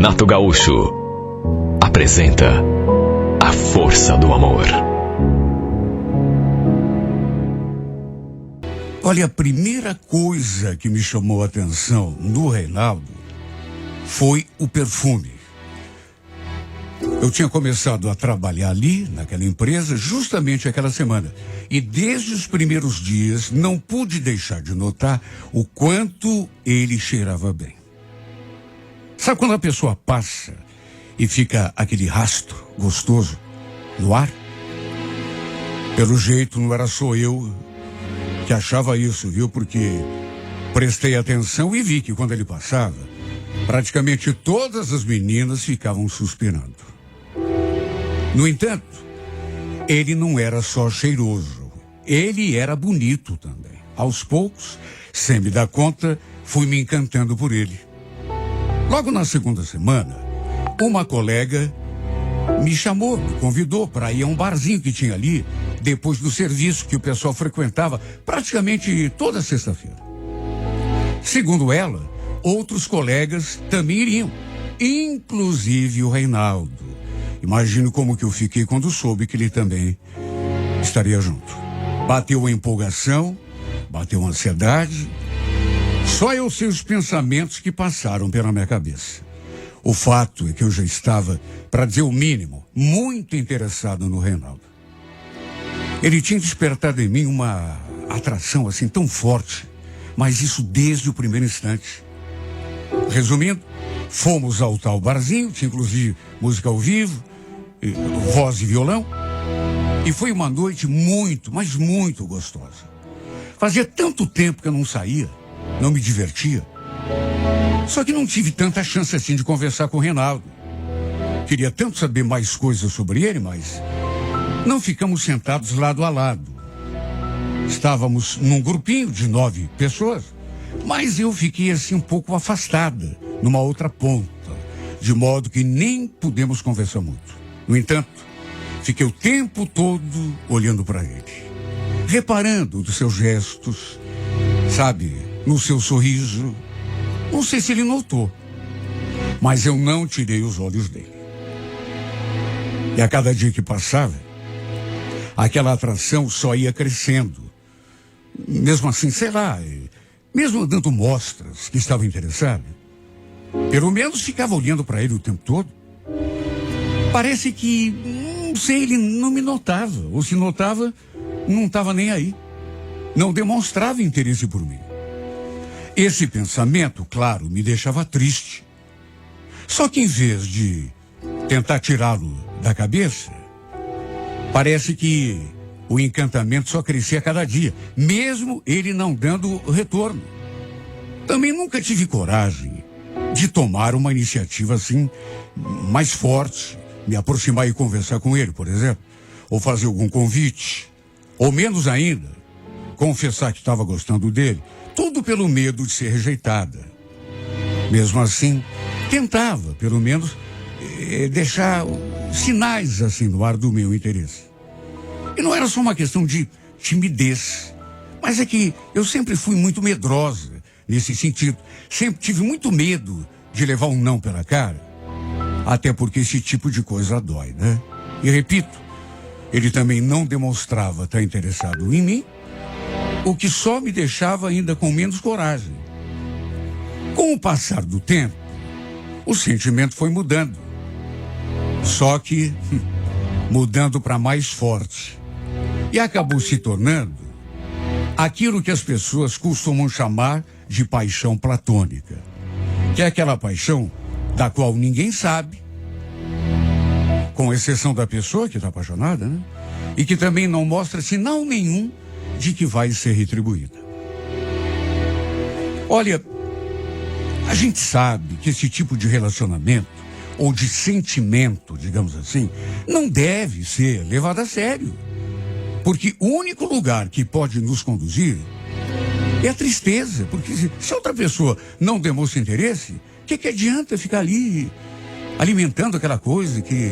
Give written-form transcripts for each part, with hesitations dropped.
Renato Gaúcho apresenta A Força do Amor. Olha, a primeira coisa que me chamou a atenção no Reinaldo foi o perfume. Eu tinha começado a trabalhar ali, naquela empresa, justamente aquela semana. E desde os primeiros dias não pude deixar de notar o quanto ele cheirava bem. Sabe quando a pessoa passa e fica aquele rastro gostoso no ar? Pelo jeito não era só eu que achava isso, viu? Porque prestei atenção e vi que quando ele passava, praticamente todas as meninas ficavam suspirando. No entanto, ele não era só cheiroso, ele era bonito também. Aos poucos, sem me dar conta, fui me encantando por ele. Logo na segunda semana, uma colega me chamou, me convidou para ir a um barzinho que tinha ali, depois do serviço que o pessoal frequentava praticamente toda sexta-feira. Segundo ela, outros colegas também iriam, inclusive o Reinaldo. Imagino como que eu fiquei quando soube que ele também estaria junto. Bateu a empolgação, bateu a ansiedade. Só eu sei os pensamentos que passaram pela minha cabeça. O fato é que eu já estava, para dizer o mínimo, muito interessado no Reinaldo. Ele tinha despertado em mim uma atração assim tão forte, mas isso desde o primeiro instante. Resumindo, fomos ao tal barzinho, tinha inclusive música ao vivo, voz e violão, e foi uma noite muito, mas muito gostosa. Fazia tanto tempo que eu não saía, não me divertia. Só que não tive tanta chance assim de conversar com o Reinaldo. Queria tanto saber mais coisas sobre ele, mas não ficamos sentados lado a lado. Estávamos num grupinho de 9 pessoas, mas eu fiquei assim um pouco afastada, numa outra ponta, de modo que nem pudemos conversar muito. No entanto, fiquei o tempo todo olhando para ele, reparando nos seus gestos, sabe, no seu sorriso. Não sei se ele notou, mas eu não tirei os olhos dele. E a cada dia que passava, aquela atração só ia crescendo. Mesmo assim, sei lá, mesmo dando mostras que estava interessado, pelo menos ficava olhando para ele o tempo todo. Parece que, não sei, ele não me notava, ou se notava, não estava nem aí. Não demonstrava interesse por mim. Esse pensamento, claro, me deixava triste. Só que em vez de tentar tirá-lo da cabeça, parece que o encantamento só crescia a cada dia, mesmo ele não dando retorno. Também nunca tive coragem de tomar uma iniciativa assim, mais forte, me aproximar e conversar com ele, por exemplo, ou fazer algum convite, ou menos ainda, confessar que estava gostando dele, tudo pelo medo de ser rejeitada. Mesmo assim, tentava, pelo menos, deixar sinais assim no ar do meu interesse. E não era só uma questão de timidez, mas é que eu sempre fui muito medrosa nesse sentido. Sempre tive muito medo de levar um não pela cara, até porque esse tipo de coisa dói, né? E repito, ele também não demonstrava estar interessado em mim, o que só me deixava ainda com menos coragem. Com o passar do tempo, o sentimento foi mudando. Só que mudando para mais forte. E acabou se tornando aquilo que as pessoas costumam chamar de paixão platônica. Que é aquela paixão da qual ninguém sabe, com exceção da pessoa que está apaixonada, né? E que também não mostra sinal nenhum de que vai ser retribuída. Olha, a gente sabe que esse tipo de relacionamento, ou de sentimento, digamos assim, não deve ser levado a sério. Porque o único lugar que pode nos conduzir é a tristeza. Porque se outra pessoa não demonstra interesse, o que adianta ficar ali alimentando aquela coisa que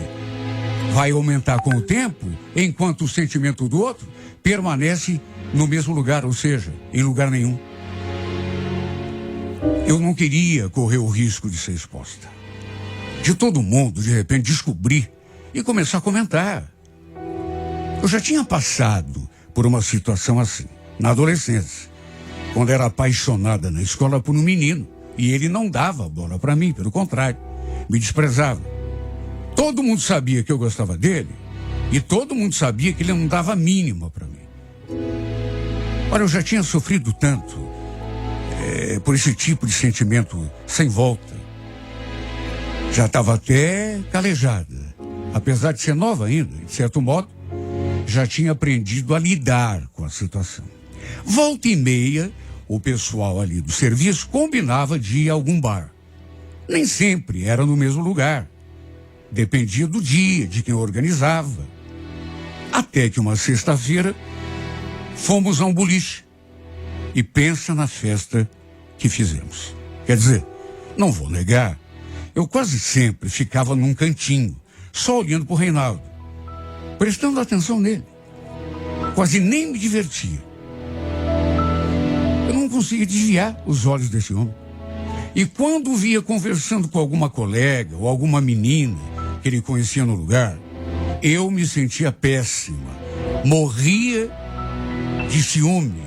vai aumentar com o tempo, enquanto o sentimento do outro permanece no mesmo lugar, ou seja, em lugar nenhum. Eu não queria correr o risco de ser exposta. de todo mundo, de repente, descobrir e começar a comentar. Eu já tinha passado por uma situação assim, na adolescência, quando era apaixonada na escola por um menino, e ele não dava bola para mim, pelo contrário, me desprezava. Todo mundo sabia que eu gostava dele, e todo mundo sabia que ele não dava a mínima para mim. Olha, eu já tinha sofrido tanto por esse tipo de sentimento sem volta. Já estava até calejada. Apesar de ser nova ainda, de certo modo, já tinha aprendido a lidar com a situação. Volta e meia, o pessoal ali do serviço combinava de ir a algum bar. Nem sempre era no mesmo lugar. Dependia do dia, de quem organizava. Até que uma sexta-feira, fomos a um boliche. E pensa na festa que fizemos. Quer dizer, não vou negar, eu quase sempre ficava num cantinho, só olhando pro Reinaldo, prestando atenção nele. Quase nem me divertia. Eu não conseguia desviar os olhos desse homem. E quando o via conversando com alguma colega ou alguma menina que ele conhecia no lugar, eu me sentia péssima. Morria de ciúme.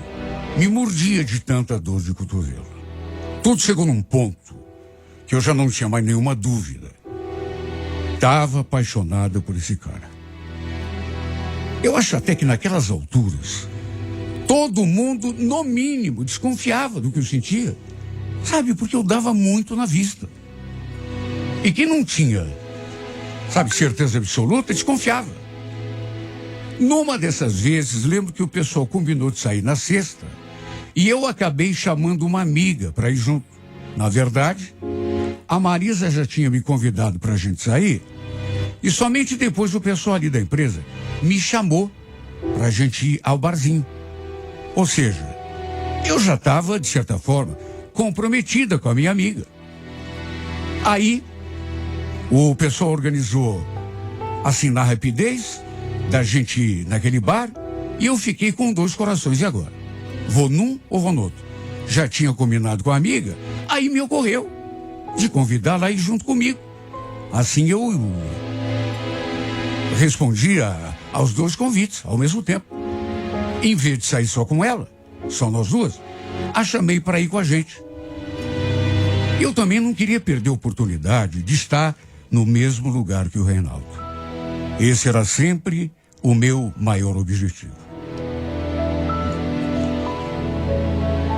Me mordia de tanta dor de cotovelo. Tudo chegou num ponto que eu já não tinha mais nenhuma dúvida. Estava apaixonada por esse cara. Eu acho até que naquelas alturas, todo mundo, no mínimo, desconfiava do que eu sentia. Sabe, porque eu dava muito na vista. E quem não tinha, sabe, certeza absoluta, desconfiava. Numa dessas vezes, lembro que o pessoal combinou de sair na sexta e eu acabei chamando uma amiga para ir junto. Na verdade, a Marisa já tinha me convidado para a gente sair e somente depois o pessoal ali da empresa me chamou para a gente ir ao barzinho. Ou seja, eu já estava, de certa forma, comprometida com a minha amiga. Aí, o pessoal organizou assim na rapidez da gente ir naquele bar e eu fiquei com 2 corações. E agora? Vou num ou vou no outro? Já tinha combinado com a amiga, aí me ocorreu de convidá-la a ir junto comigo. Assim eu respondi aos 2 convites ao mesmo tempo. Em vez de sair só com ela, só nós 2, a chamei para ir com a gente. Eu também não queria perder a oportunidade de estar no mesmo lugar que o Reinaldo. Esse era sempre o meu maior objetivo.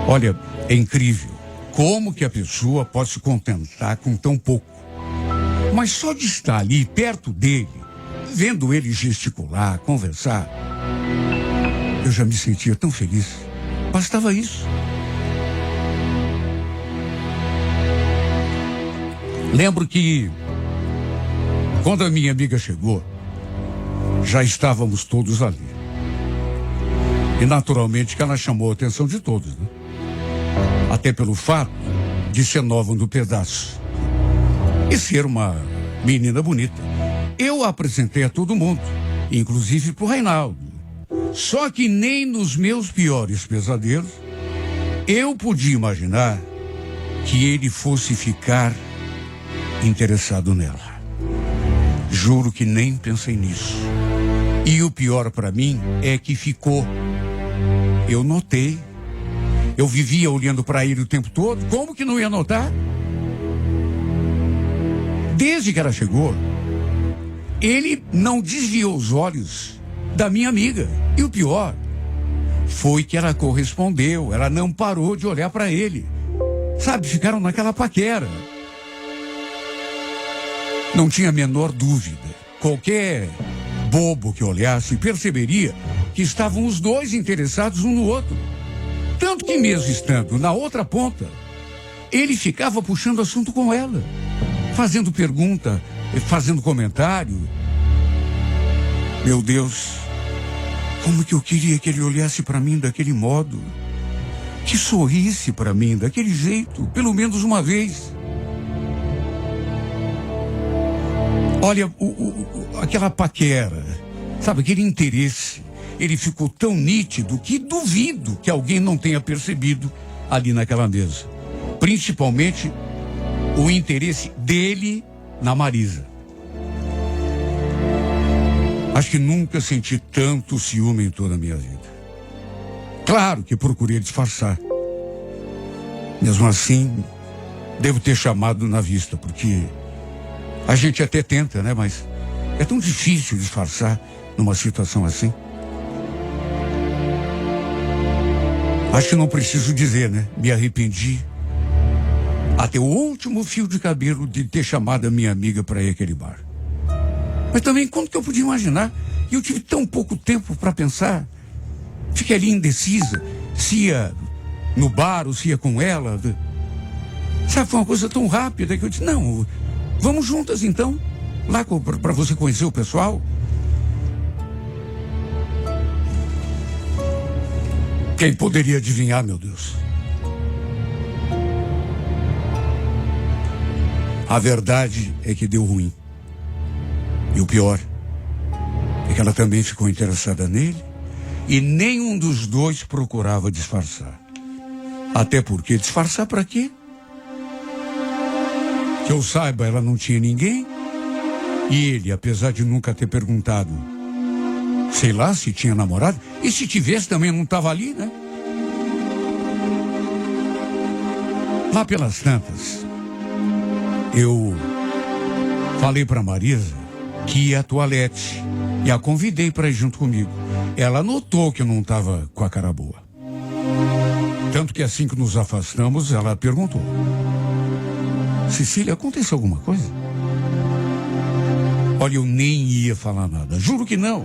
Olha, é incrível como que a pessoa pode se contentar com tão pouco. Mas só de estar ali perto dele, vendo ele gesticular, conversar, eu já me sentia tão feliz. Bastava isso. Lembro que quando a minha amiga chegou, já estávamos todos ali. E naturalmente que ela chamou a atenção de todos, né? Até pelo fato de ser nova no pedaço e ser uma menina bonita. Eu a apresentei a todo mundo, inclusive pro Reinaldo. Só que nem nos meus piores pesadelos eu podia imaginar que ele fosse ficar interessado nela. Juro que nem pensei nisso. E o pior para mim é que ficou. Eu notei. Eu vivia olhando para ele o tempo todo. Como que não ia notar? Desde que ela chegou, ele não desviou os olhos da minha amiga. E o pior foi que ela correspondeu. Ela não parou de olhar para ele. Sabe, ficaram naquela paquera. Não tinha a menor dúvida. Qualquer bobo que olhasse perceberia que estavam os 2 interessados um no outro. Tanto que mesmo estando na outra ponta, ele ficava puxando assunto com ela, fazendo pergunta, fazendo comentário. Meu Deus, como que eu queria que ele olhasse para mim daquele modo, que sorrisse para mim daquele jeito, pelo menos uma vez. Olha, aquela paquera, sabe, aquele interesse, ele ficou tão nítido que duvido que alguém não tenha percebido ali naquela mesa. Principalmente o interesse dele na Marisa. Acho que nunca senti tanto ciúme em toda a minha vida. Claro que procurei disfarçar. Mesmo assim, devo ter chamado na vista, porque a gente até tenta, né? Mas é tão difícil disfarçar numa situação assim. Acho que não preciso dizer, né? Me arrependi até o último fio de cabelo de ter chamado a minha amiga para ir àquele bar. Mas também, como que eu podia imaginar? E eu tive tão pouco tempo para pensar. Fiquei ali indecisa, se ia no bar ou se ia com ela. Sabe, foi uma coisa tão rápida que eu disse, não, vamos juntas então, lá para você conhecer o pessoal. Quem poderia adivinhar, meu Deus? A verdade é que deu ruim. E o pior é que ela também ficou interessada nele e nenhum dos dois procurava disfarçar. Até porque disfarçar para quê? Que eu saiba, ela não tinha ninguém. E ele, apesar de nunca ter perguntado, sei lá, se tinha namorado, e se tivesse também não estava ali, né? Lá pelas tantas, eu falei para Marisa que ia à toalete e a convidei para ir junto comigo. Ela notou que eu não estava com a cara boa. Tanto que assim que nos afastamos, ela perguntou: Cecília, aconteceu alguma coisa? Olha, eu nem ia falar nada, juro que não.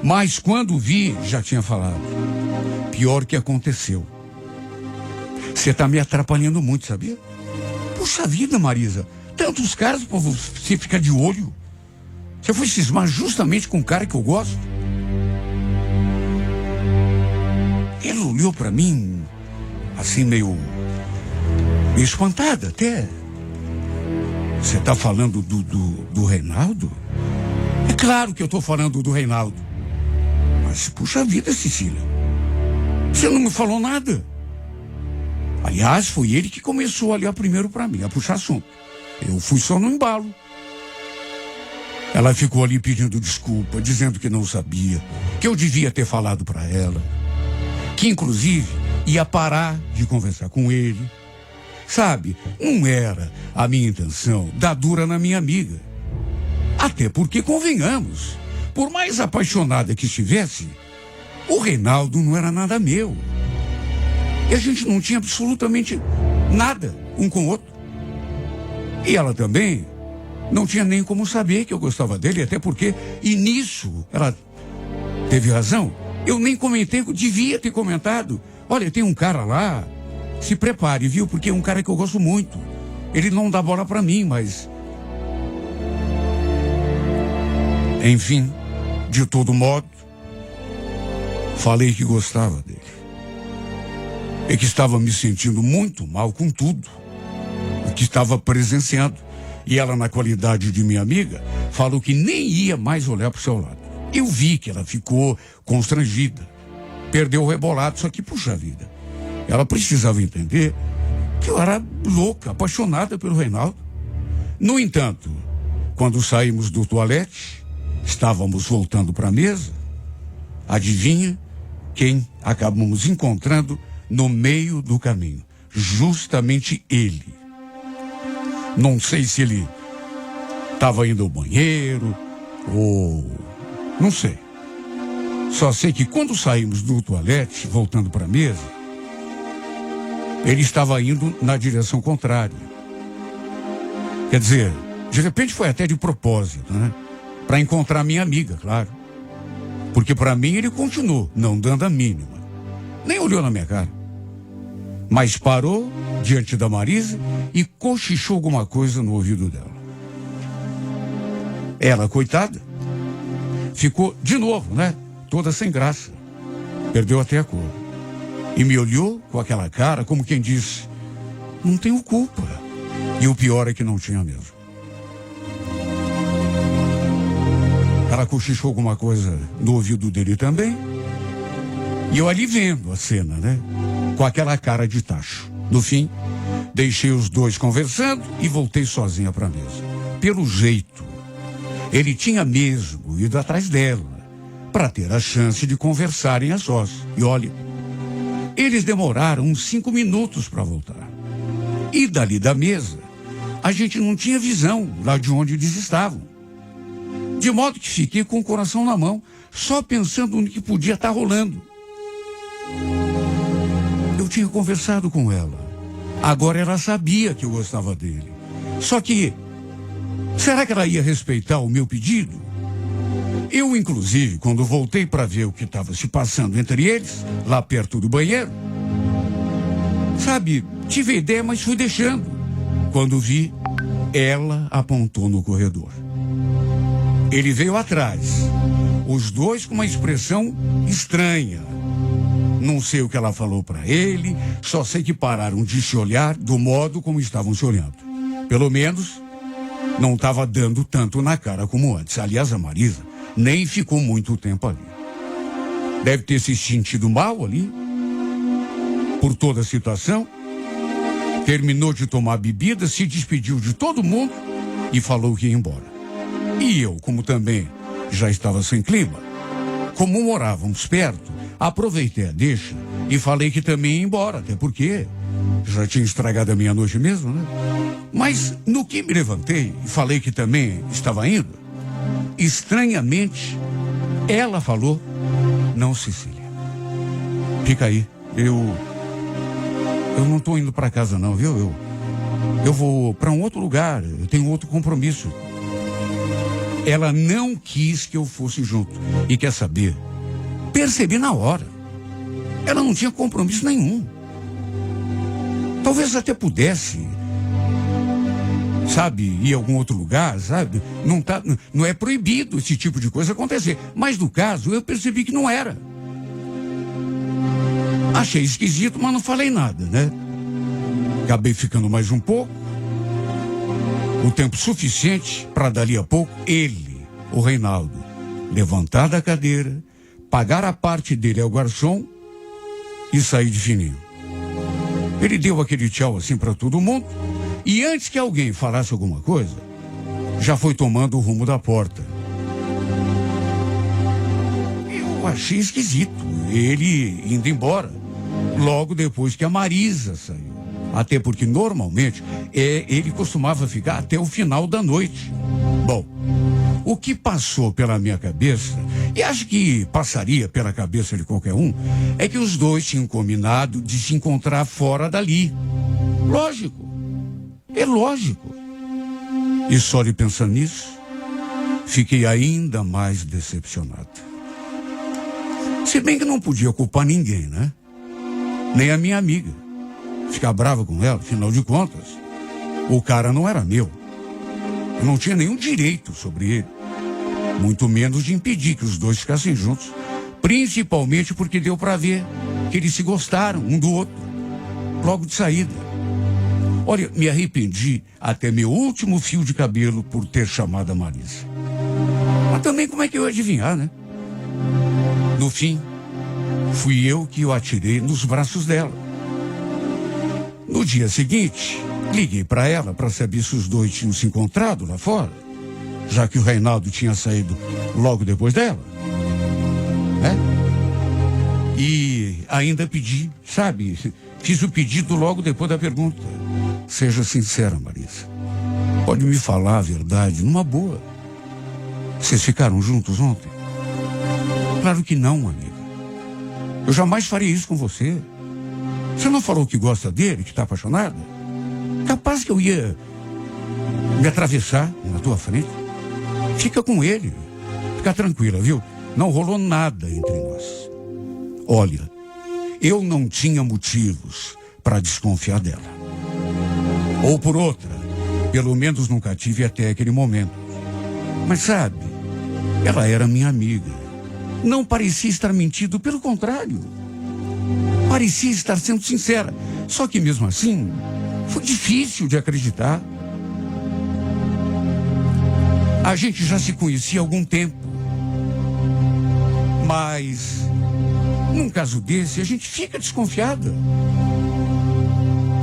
Mas quando vi, já tinha falado. Pior que aconteceu. Você está me atrapalhando muito, sabia? Puxa vida, Marisa, tantos caras para você ficar de olho. Você foi cismar justamente com o cara que eu gosto. Ela olhou para mim, assim meio espantada até. Você está falando do Reinaldo? É claro que eu estou falando do Reinaldo. Mas, puxa vida, Cecília, você não me falou nada. Aliás, foi ele que começou a olhar primeiro para mim, a puxar assunto. Eu fui só no embalo. Ela ficou ali pedindo desculpa, dizendo que não sabia, que eu devia ter falado para ela, que inclusive ia parar de conversar com ele. Sabe, não era a minha intenção dar dura na minha amiga. Até porque, convenhamos, por mais apaixonada que estivesse, o Reinaldo não era nada meu. E a gente não tinha absolutamente nada um com o outro. E ela também não tinha nem como saber que eu gostava dele, até porque, e nisso ela teve razão, eu nem comentei, eu devia ter comentado. Olha, tem um cara lá, se prepare, viu? Porque é um cara que eu gosto muito. Ele não dá bola pra mim, mas... Enfim, de todo modo, falei que gostava dele. E que estava me sentindo muito mal com tudo o que estava presenciando. E ela, na qualidade de minha amiga, falou que nem ia mais olhar para o seu lado. Eu vi que ela ficou constrangida, perdeu o rebolado, só que, puxa vida, ela precisava entender que eu era louca, apaixonada pelo Reinaldo. No entanto, quando saímos do toalete, estávamos voltando para a mesa, adivinha quem acabamos encontrando no meio do caminho? Justamente ele. Não sei se ele estava indo ao banheiro ou... não sei. Só sei que quando saímos do toalete, voltando para a mesa, ele estava indo na direção contrária. Quer dizer, de repente foi até de propósito, né? Para encontrar minha amiga, claro. Porque para mim ele continuou, não dando a mínima. Nem olhou na minha cara. Mas parou diante da Marisa e cochichou alguma coisa no ouvido dela. Ela, coitada, ficou de novo, né? Toda sem graça. Perdeu até a cor. E me olhou com aquela cara como quem disse: não tenho culpa. E o pior é que não tinha mesmo. Ela cochichou alguma coisa no ouvido dele também. E eu ali vendo a cena, né? Com aquela cara de tacho. No fim, deixei os dois conversando e voltei sozinha para a mesa. pelo jeito, ele tinha mesmo ido atrás dela para ter a chance de conversarem a sós. E olha, eles demoraram uns 5 minutos para voltar. E dali da mesa, a gente não tinha visão lá de onde eles estavam. De modo que fiquei com o coração na mão, só pensando no que podia estar rolando. Eu tinha conversado com ela. Agora ela sabia que eu gostava dele. Só que, será que ela ia respeitar o meu pedido? Eu, inclusive, quando voltei para ver o que estava se passando entre eles, lá perto do banheiro, sabe, tive a ideia, mas fui deixando. Quando vi, ela apontou no corredor. Ele veio atrás, os dois com uma expressão estranha. Não sei o que ela falou para ele, só sei que pararam de se olhar do modo como estavam se olhando. Pelo menos, não estava dando tanto na cara como antes. Aliás, a Marisa nem ficou muito tempo ali. Deve ter se sentido mal ali, por toda a situação. Terminou de tomar bebida, se despediu de todo mundo e falou que ia embora. E eu, como também já estava sem clima, como morávamos perto, aproveitei a deixa e falei que também ia embora, até porque já tinha estragado a minha noite mesmo, né? Mas no que me levantei e falei que também estava indo, estranhamente, ela falou: não, Cecília, fica aí, eu não estou indo para casa não, viu? Eu vou para um outro lugar, eu tenho outro compromisso. Ela não quis que eu fosse junto. E quer saber? Percebi na hora. Ela não tinha compromisso nenhum. Talvez até pudesse, sabe, ir a algum outro lugar, sabe? Não é proibido esse tipo de coisa acontecer. Mas no caso, eu percebi que não era. Achei esquisito, mas não falei nada, né? Acabei ficando mais um pouco. O tempo suficiente para dali a pouco ele, o Reinaldo, levantar da cadeira, pagar a parte dele ao garçom e sair de fininho. Ele deu aquele tchau assim para todo mundo e antes que alguém falasse alguma coisa, já foi tomando o rumo da porta. Eu achei esquisito ele indo embora logo depois que a Marisa saiu. Até porque, normalmente, ele costumava ficar até o final da noite. Bom, o que passou pela minha cabeça, e acho que passaria pela cabeça de qualquer um, é que os dois tinham combinado de se encontrar fora dali. Lógico. É lógico. E só de pensar nisso, fiquei ainda mais decepcionado. Se bem que não podia culpar ninguém, né? Nem a minha amiga. Ficar brava com ela, afinal de contas, o cara não era meu. Eu não tinha nenhum direito sobre ele. Muito menos de impedir que os dois ficassem juntos. Principalmente porque deu para ver que eles se gostaram um do outro. Logo de saída. Olha, me arrependi até meu último fio de cabelo por ter chamado a Marisa. Mas também como é que eu ia adivinhar, né? No fim, fui eu que o atirei nos braços dela. No dia seguinte, liguei para ela para saber se os dois tinham se encontrado lá fora, já que o Reinaldo tinha saído logo depois dela. Né? E ainda pedi, sabe, fiz o pedido logo depois da pergunta. Seja sincera, Marisa. Pode me falar a verdade, numa boa. Vocês ficaram juntos ontem? Claro que não, amiga. Eu jamais faria isso com você. Você não falou que gosta dele, que está apaixonada? Capaz que eu ia me atravessar na tua frente. Fica com ele. Fica tranquila, viu? Não rolou nada entre nós. Olha, eu não tinha motivos para desconfiar dela. Ou por outra, pelo menos nunca tive até aquele momento. Mas sabe, ela era minha amiga. Não parecia estar mentindo, pelo contrário. Parecia estar sendo sincera. Só que mesmo assim, foi difícil de acreditar. A gente já se conhecia há algum tempo. Mas, num caso desse, a gente fica desconfiada.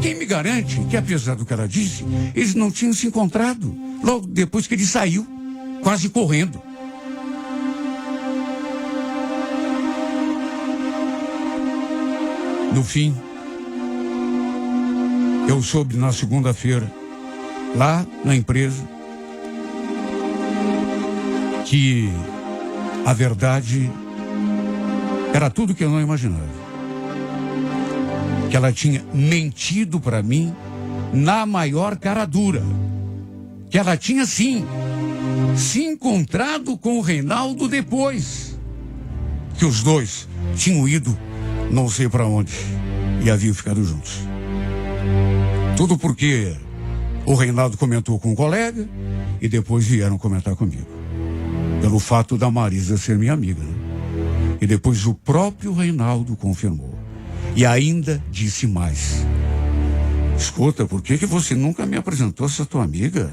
Quem me garante que, apesar do que ela disse, eles não tinham se encontrado logo depois que ele saiu, quase correndo. No fim, eu soube na segunda-feira, lá na empresa, que a verdade era tudo que eu não imaginava. Que ela tinha mentido para mim na maior cara dura. Que ela tinha, sim, se encontrado com o Reinaldo depois. Que os dois tinham ido não sei para onde e haviam ficado juntos. Tudo porque o Reinaldo comentou com um colega e depois vieram comentar comigo. Pelo fato da Marisa ser minha amiga, né? E depois o próprio Reinaldo confirmou. E ainda disse mais. Escuta, por que você nunca me apresentou essa tua amiga?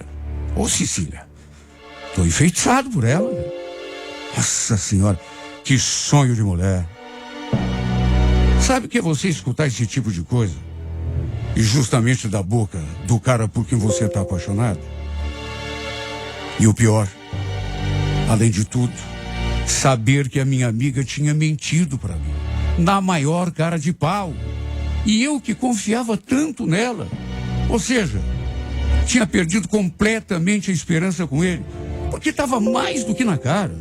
Ô, Cecília, tô enfeitiçado por ela. Nossa Senhora, que sonho de mulher. Sabe que é você escutar esse tipo de coisa? E justamente da boca do cara por quem você tá apaixonado? E o pior, além de tudo, saber que a minha amiga tinha mentido para mim, na maior cara de pau. E eu que confiava tanto nela. Ou seja, tinha perdido completamente a esperança com ele, porque estava mais do que na cara.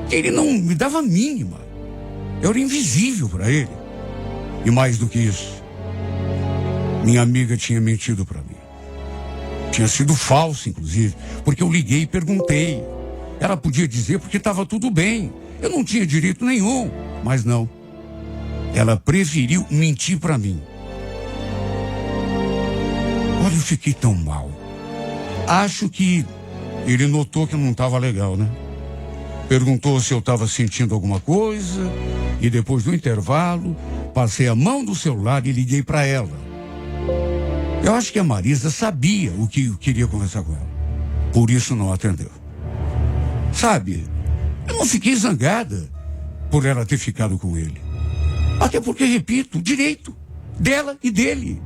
Ele não me dava a mínima. Eu era invisível para ele. E mais do que isso, minha amiga tinha mentido para mim. Tinha sido falso, inclusive, porque eu liguei e perguntei. Ela podia dizer porque estava tudo bem. Eu não tinha direito nenhum. Mas não. Ela preferiu mentir para mim. Olha, eu fiquei tão mal. Acho que ele notou que eu não estava legal, né? Perguntou se eu estava sentindo alguma coisa. E depois do intervalo, passei a mão do celular e liguei para ela. Eu acho que a Marisa sabia o que eu queria conversar com ela. Por isso não atendeu. Sabe, eu não fiquei zangada por ela ter ficado com ele. Até porque, repito, direito dela e dele.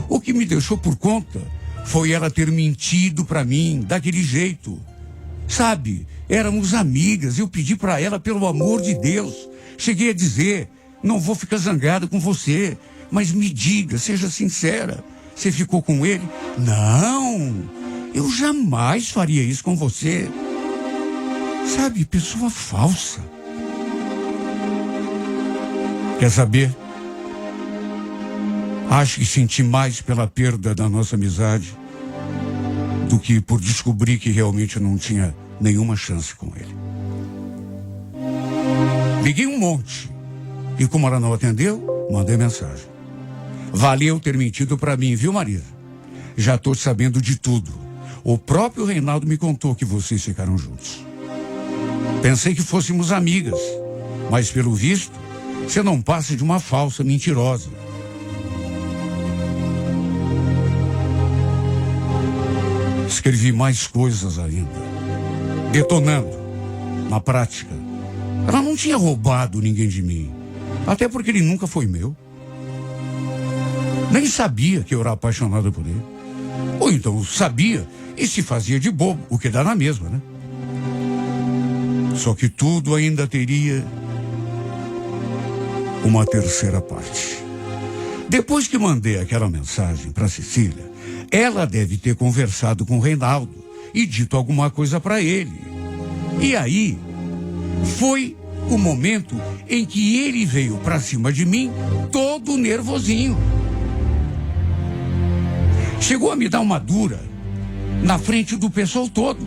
O que me deixou por conta foi ela ter mentido para mim daquele jeito. Sabe, éramos amigas, eu pedi para ela, pelo amor de Deus. Cheguei a dizer, não vou ficar zangada com você, mas me diga, seja sincera, você ficou com ele? Não, eu jamais faria isso com você. Sabe, pessoa falsa. Quer saber? Acho que senti mais pela perda da nossa amizade do que por descobrir que realmente eu não tinha nenhuma chance com ele. Liguei um monte e como ela não atendeu, mandei mensagem. Valeu ter mentido pra mim, viu, Marisa? Já tô sabendo de tudo. O próprio Reinaldo me contou que vocês ficaram juntos. Pensei que fôssemos amigas, mas pelo visto, você não passa de uma falsa mentirosa. Escrevi mais coisas ainda, detonando, na prática. Ela não tinha roubado ninguém de mim, até porque ele nunca foi meu. Nem sabia que eu era apaixonado por ele. Ou então sabia e se fazia de bobo, o que dá na mesma, né? Só que tudo ainda teria uma terceira parte. Depois que mandei aquela mensagem para Cecília, ela deve ter conversado com o Reinaldo e dito alguma coisa para ele. E aí, foi o momento em que ele veio para cima de mim, todo nervosinho. Chegou a me dar uma dura na frente do pessoal todo,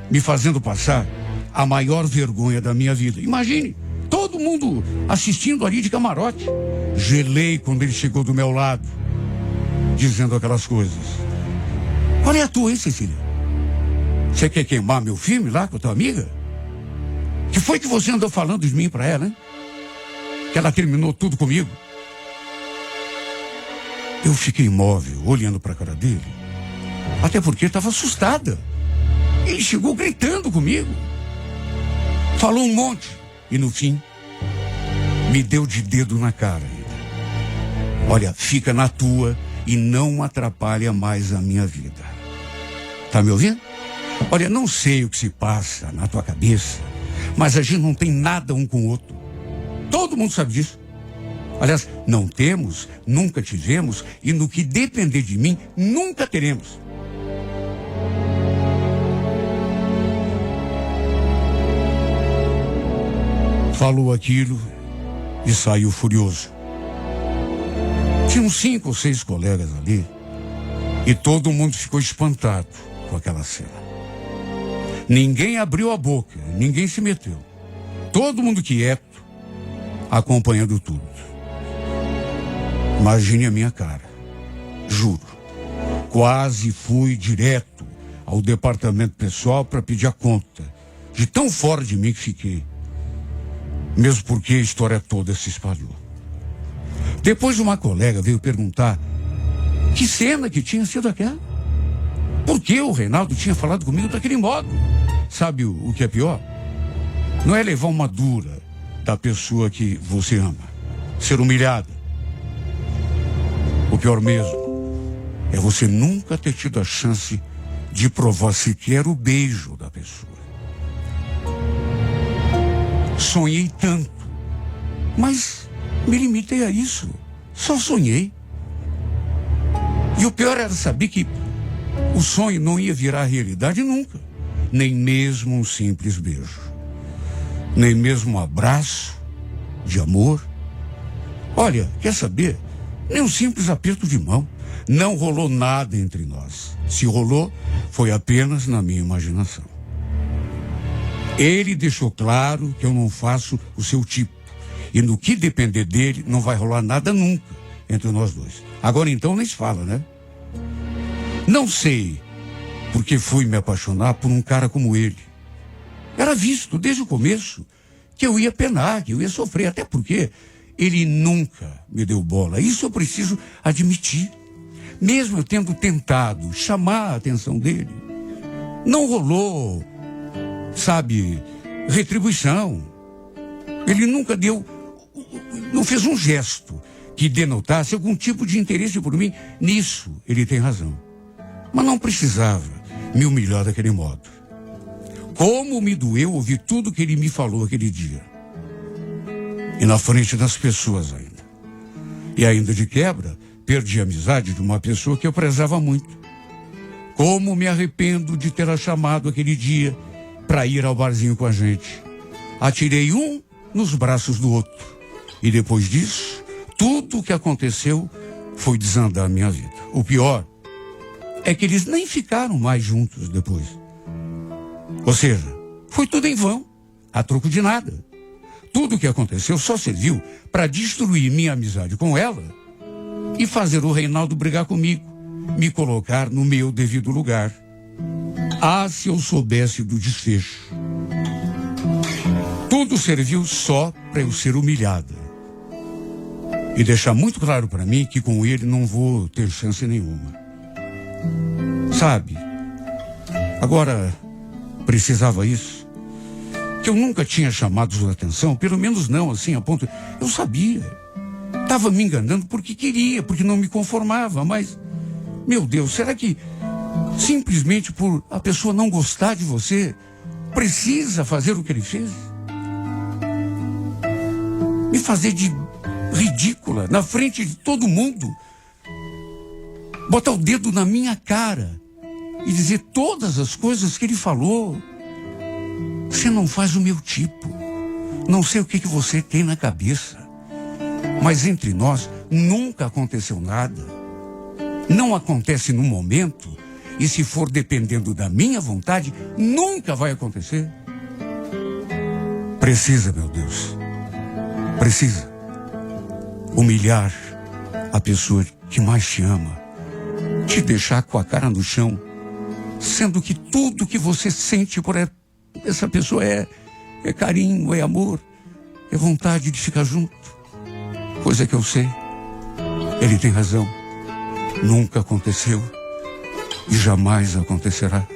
me fazendo passar a maior vergonha da minha vida. Imagine, todo mundo assistindo ali de camarote. Gelei quando ele chegou do meu lado, dizendo aquelas coisas. Qual é a tua, hein, Cecília? Você quer queimar meu filme lá com a tua amiga? Que foi que você andou falando de mim pra ela, hein? Que ela terminou tudo comigo. Eu fiquei imóvel, olhando pra cara dele. Até porque estava assustada. Ele chegou gritando comigo. Falou um monte. E no fim, me deu de dedo na cara ainda. Olha, fica na tua e não atrapalha mais a minha vida. Tá me ouvindo? Olha, não sei o que se passa na tua cabeça, mas a gente não tem nada um com o outro. Todo mundo sabe disso. Aliás, não temos, nunca tivemos e no que depender de mim, nunca teremos. Falou aquilo e saiu furioso. Tinham 5 ou 6 colegas ali e todo mundo ficou espantado com aquela cena. Ninguém abriu a boca, ninguém se meteu. Todo mundo quieto, acompanhando tudo. Imagine a minha cara. Juro. Quase fui direto ao departamento pessoal para pedir a conta. De tão fora de mim que fiquei. Mesmo porque a história toda se espalhou. Depois uma colega veio perguntar que cena que tinha sido aquela. Por que o Reinaldo tinha falado comigo daquele modo? Sabe o que é pior? Não é levar uma dura da pessoa que você ama. Ser humilhada. O pior mesmo é você nunca ter tido a chance de provar sequer o beijo da pessoa. Sonhei tanto, mas me limitei a isso. Só sonhei. E o pior era saber que o sonho não ia virar realidade nunca. Nem mesmo um simples beijo. Nem mesmo um abraço de amor. Olha, quer saber? Nem um simples aperto de mão. Não rolou nada entre nós. Se rolou, foi apenas na minha imaginação. Ele deixou claro que eu não faço o seu tipo. E no que depender dele, não vai rolar nada nunca entre nós dois. Agora então nem se fala, né? Não sei porque fui me apaixonar por um cara como ele. Era visto desde o começo que eu ia penar, que eu ia sofrer. Até porque ele nunca me deu bola. Isso eu preciso admitir. Mesmo eu tendo tentado chamar a atenção dele, não rolou, sabe, retribuição. Ele nunca não fez um gesto que denotasse algum tipo de interesse por mim. Nisso ele tem razão. Mas não precisava me humilhar daquele modo. Como me doeu ouvir tudo que ele me falou aquele dia. E na frente das pessoas ainda. E ainda de quebra, perdi a amizade de uma pessoa que eu prezava muito. Como me arrependo de ter a chamado aquele dia para ir ao barzinho com a gente. Atirei um nos braços do outro. E depois disso, tudo o que aconteceu foi desandar a minha vida. O pior é que eles nem ficaram mais juntos depois. Ou seja, foi tudo em vão, a troco de nada. Tudo o que aconteceu só serviu para destruir minha amizade com ela e fazer o Reinaldo brigar comigo, me colocar no meu devido lugar. Ah, se eu soubesse do desfecho. Tudo serviu só para eu ser humilhada. E deixar muito claro para mim que com ele não vou ter chance nenhuma. Sabe? Agora, precisava isso? Que eu nunca tinha chamado sua atenção, pelo menos não assim a ponto... Eu sabia. Estava me enganando porque queria, porque não me conformava, mas... Meu Deus, será que simplesmente por a pessoa não gostar de você, precisa fazer o que ele fez? Me fazer de ridícula na frente de todo mundo, botar o dedo na minha cara e dizer todas as coisas que ele falou. Você não faz o meu tipo. Não sei o que você tem na cabeça, mas entre nós nunca aconteceu nada. Não acontece no momento, e se for dependendo da minha vontade, nunca vai acontecer. Precisa, meu Deus, precisa humilhar a pessoa que mais te ama, te deixar com a cara no chão, sendo que tudo que você sente por essa pessoa é carinho, é amor, é vontade de ficar junto. Coisa que eu sei, ele tem razão. Nunca aconteceu e jamais acontecerá.